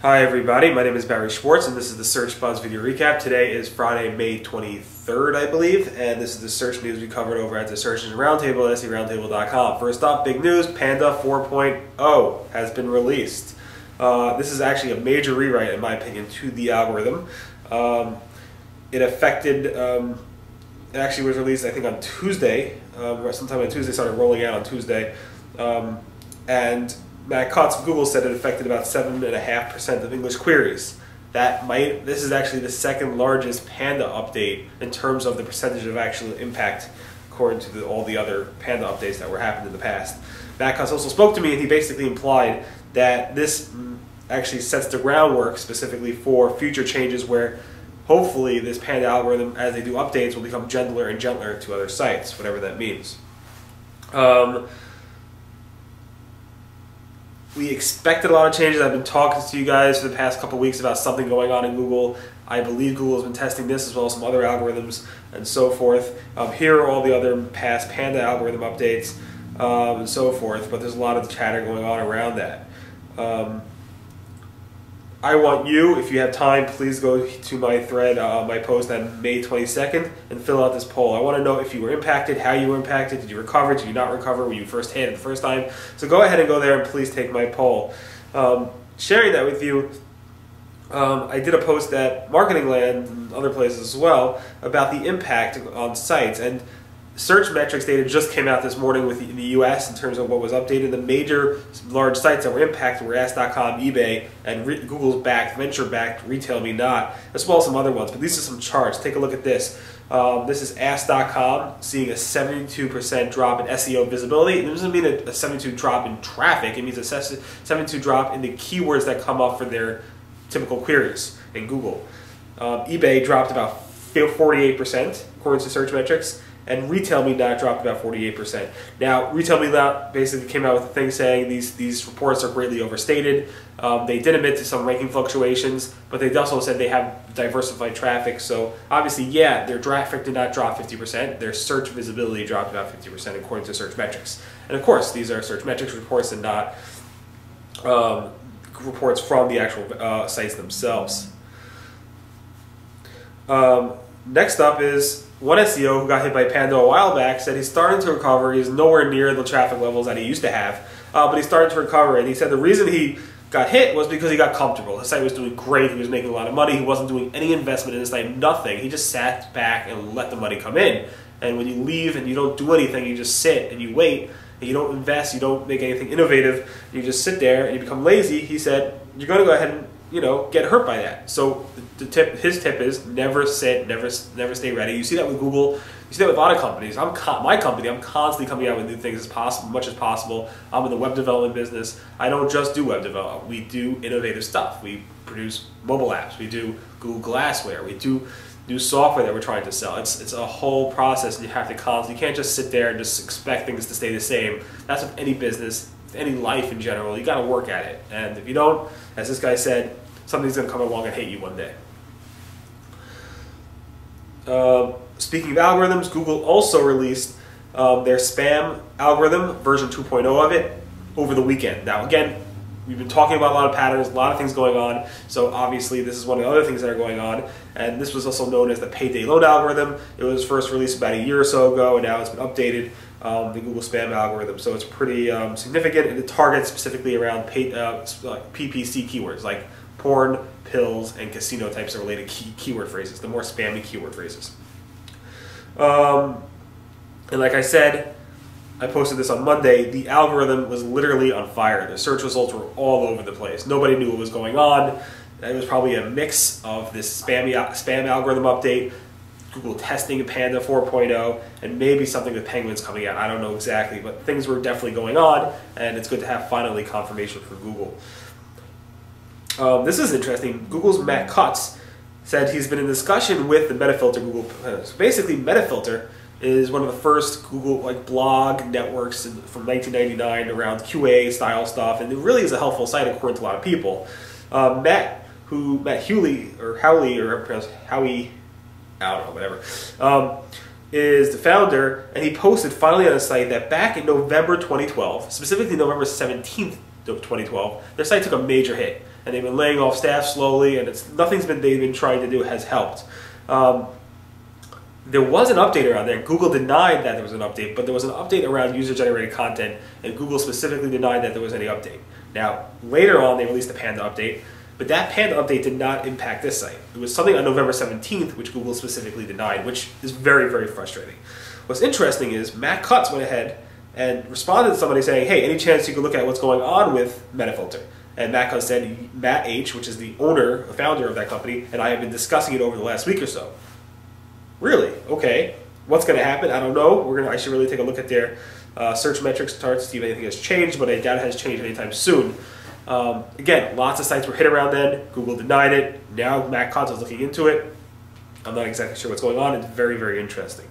Hi everybody, my name is Barry Schwartz and this is the Search Buzz video recap. Today is Friday, May 23rd, I believe, and this is the search news we covered over at the Search Engine Roundtable at seroundtable.com. First up, big news, Panda 4.0 has been released. This is actually a major rewrite, in my opinion, to the algorithm. It actually was released, I think, on Tuesday, sometime on Tuesday, started rolling out on Tuesday, and Matt Cutts of Google said it affected about 7.5% of English queries. This is actually the second largest Panda update in terms of the percentage of actual impact, according to all the other Panda updates that were happened in the past. Matt Cutts also spoke to me, and he basically implied that this actually sets the groundwork specifically for future changes where hopefully this Panda algorithm, as they do updates, will become gentler and gentler to other sites, whatever that means. We expected a lot of changes. I've been talking to you guys for the past couple weeks about something going on in Google. I believe Google has been testing this as well as some other algorithms and so forth. Here are all the other past Panda algorithm updates and so forth, but there's a lot of chatter going on around that. I want you, if you have time, please go to my thread, my post on May 22nd, and fill out this poll. I want to know if you were impacted, how you were impacted, did you recover, did you not recover, were you first hit the first time? So go ahead and go there and please take my poll. Sharing that with you, I did a post at Marketing Land and other places as well about the impact on sites. And search metrics data just came out this morning in the US in terms of what was updated. The major large sites that were impacted were Ask.com, eBay, and Google's backed, venture-backed, Retail Me Not, as well as some other ones. But these are some charts. Take a look at this. This is Ask.com seeing a 72% drop in SEO visibility. It doesn't mean a 72% drop in traffic. It means a 72% drop in the keywords that come up for their typical queries in Google. eBay dropped about 48% according to search metrics. And Retail Me Not dropped about 48%. Now, Retail Me Not basically came out with a thing saying these reports are greatly overstated. They did admit to some ranking fluctuations, but they also said they have diversified traffic. So obviously, yeah, their traffic did not drop 50%. Their search visibility dropped about 50% according to search metrics. And of course, these are search metrics reports and not reports from the actual sites themselves. Next up is one SEO who got hit by Panda a while back said he's starting to recover. He's nowhere near the traffic levels that he used to have, but he's starting to recover. And he said the reason he got hit was because he got comfortable. His site was doing great. He was making a lot of money. He wasn't doing any investment in his site, nothing. He just sat back and let the money come in. And when you leave and you don't do anything, you just sit and you wait, and you don't invest, you don't make anything innovative, you just sit there and you become lazy. He said, you're going to go ahead and get hurt by that. So his tip is never sit, never stay ready. You see that with Google. You see that with a lot of companies. My company, I'm constantly coming out with new things as much as possible. I'm in the web development business. I don't just do web development. We do innovative stuff. We produce mobile apps. We do Google Glassware. We do new software that we're trying to sell. It's a whole process, and you have to constantly. You can't just sit there and just expect things to stay the same. That's with any business, any life in general. You got to work at it, and if you don't, as this guy said, something's going to come along and hate you one day. Speaking of algorithms, Google also released their spam algorithm, version 2.0 of it, over the weekend. Now, again, we've been talking about a lot of patterns, a lot of things going on, so obviously this is one of the other things that are going on, and this was also known as the payday load algorithm. It was first released about a year or so ago, and now it's been updated, the Google spam algorithm. So it's pretty significant, and it targets specifically around PPC keywords, like porn, pills, and casino types of related keyword phrases, the more spammy keyword phrases. And like I said, I posted this on Monday, the algorithm was literally on fire. The search results were all over the place. Nobody knew what was going on. It was probably a mix of this spam algorithm update, Google testing a Panda 4.0, and maybe something with penguins coming out. I don't know exactly, but things were definitely going on, and it's good to have finally confirmation from Google. This is interesting. Google's Matt Cutts said he's been in discussion with the Metafilter Google. So basically, Metafilter is one of the first Google blog networks from 1999 around QA style stuff, and it really is a helpful site according to a lot of people. Matt Hewley, or Howley, or Howie, I don't know, whatever, is the founder, and he posted finally on his site that back in November 2012, specifically November 17th of 2012, their site took a major hit. and they've been laying off staff slowly, and nothing's been they've been trying to do has helped. There was an update around there. Google denied that there was an update, but there was an update around user-generated content, and Google specifically denied that there was any update. Now, later on, they released the Panda update, but that Panda update did not impact this site. It was something on November 17th, which Google specifically denied, which is very, very frustrating. What's interesting is Matt Cutts went ahead and responded to somebody saying, hey, any chance you could look at what's going on with Metafilter? And Matt Cutts said, Matt H., which is the owner, the founder of that company, and I have been discussing it over the last week or so. Really? Okay. What's going to happen? I don't know. I should really take a look at their search metrics charts to see if anything has changed, but I doubt it has changed anytime soon. Again, lots of sites were hit around then. Google denied it. Now Matt Cutts is looking into it. I'm not exactly sure what's going on. It's very, very interesting.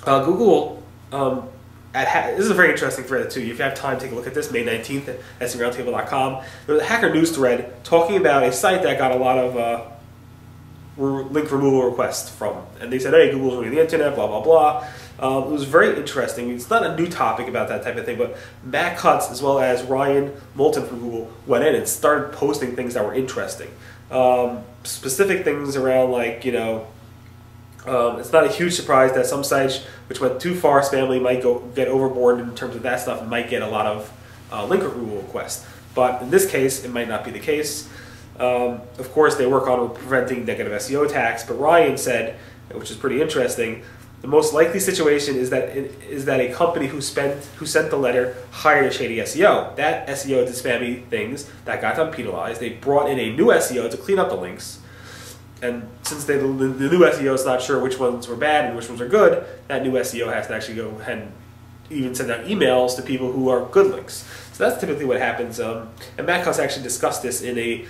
Google, this is a very interesting thread too. If you have time, take a look at this. May 19th at SERoundtable.com. There was a Hacker News thread talking about a site that got a lot of link removal requests from. And they said, hey, Google's ruining the internet, blah, blah, blah. It was very interesting. It's not a new topic about that type of thing, but Matt Cutts as well as Ryan Moulton from Google went in and started posting things that were interesting. Specific things around like, it's not a huge surprise that some sites which went too far spammy might get overboard in terms of that stuff and might get a lot of link removal requests. But in this case, it might not be the case. Of course, they work on preventing negative SEO attacks, but Ryan said, which is pretty interesting, the most likely situation is that a company who sent the letter hired a shady SEO. That SEO did spammy things, that got them penalized. They brought in a new SEO to clean up the links. And since the new SEO is not sure which ones were bad and which ones are good, that new SEO has to actually go ahead and even send out emails to people who are good links. So that's typically what happens. And Matt Cutts actually discussed this in a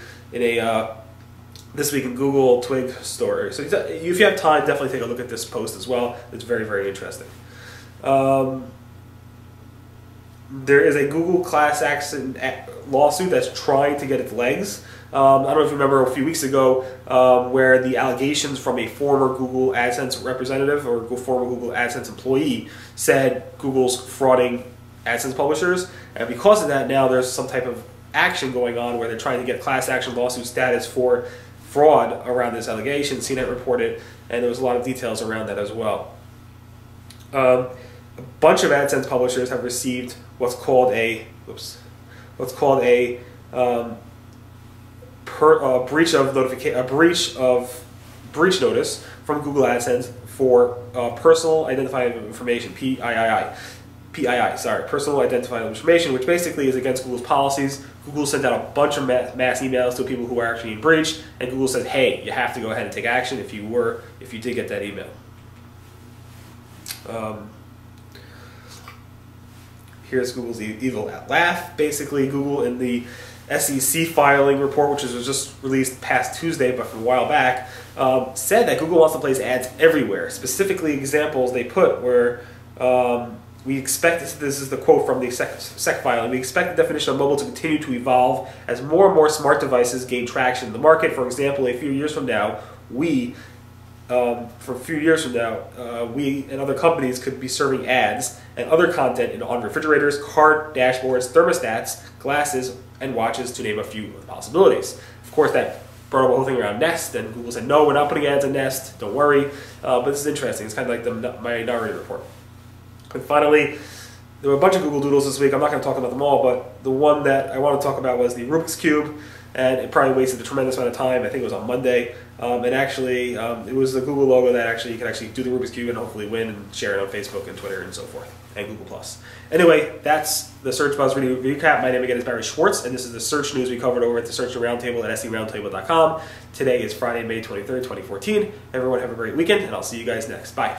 This Week in Google Twig story. So if you have time, definitely take a look at this post as well. It's very, very interesting. There is a Google class action lawsuit that's trying to get its legs. I don't know if you remember a few weeks ago where the allegations from a former Google AdSense representative or former Google AdSense employee said Google's frauding AdSense publishers. And because of that, now there's some type of action going on where they're trying to get class action lawsuit status for fraud around this allegation. CNET reported, and there was a lot of details around that as well. A bunch of AdSense publishers have received what's called a breach notice from Google AdSense for personal identifying information, personal identifying information, which basically is against Google's policies. Google sent out a bunch of mass emails to people who were actually in breach, and Google said, hey, you have to go ahead and take action if you did get that email. Here's Google's evil laugh. Basically, Google in the SEC filing report, which was just released past Tuesday, but from a while back, said that Google wants to place ads everywhere. Specifically, examples they put were, we expect, this is the quote from the SEC filing, we expect the definition of mobile to continue to evolve as more and more smart devices gain traction in the market. For example, a few years from now, we and other companies could be serving ads and other content on refrigerators, car dashboards, thermostats, glasses, and watches, to name a few of the possibilities. Of course, that brought up a whole thing around Nest, and Google said, no, we're not putting ads on Nest, don't worry. But this is interesting. It's kind of like the Minority Report. And finally, there were a bunch of Google Doodles this week. I'm not going to talk about them all, but the one that I want to talk about was the Rubik's Cube, and it probably wasted a tremendous amount of time. I think it was on Monday. And actually, it was the Google logo that actually you can actually do the Rubik's Cube and hopefully win and share it on Facebook and Twitter and so forth, and Google+. Anyway, that's the Search Buzz Video Recap. My name again is Barry Schwartz, and this is the search news we covered over at the Search Roundtable at SERoundtable.com. Today is Friday, May 23rd, 2014. Everyone have a great weekend, and I'll see you guys next. Bye.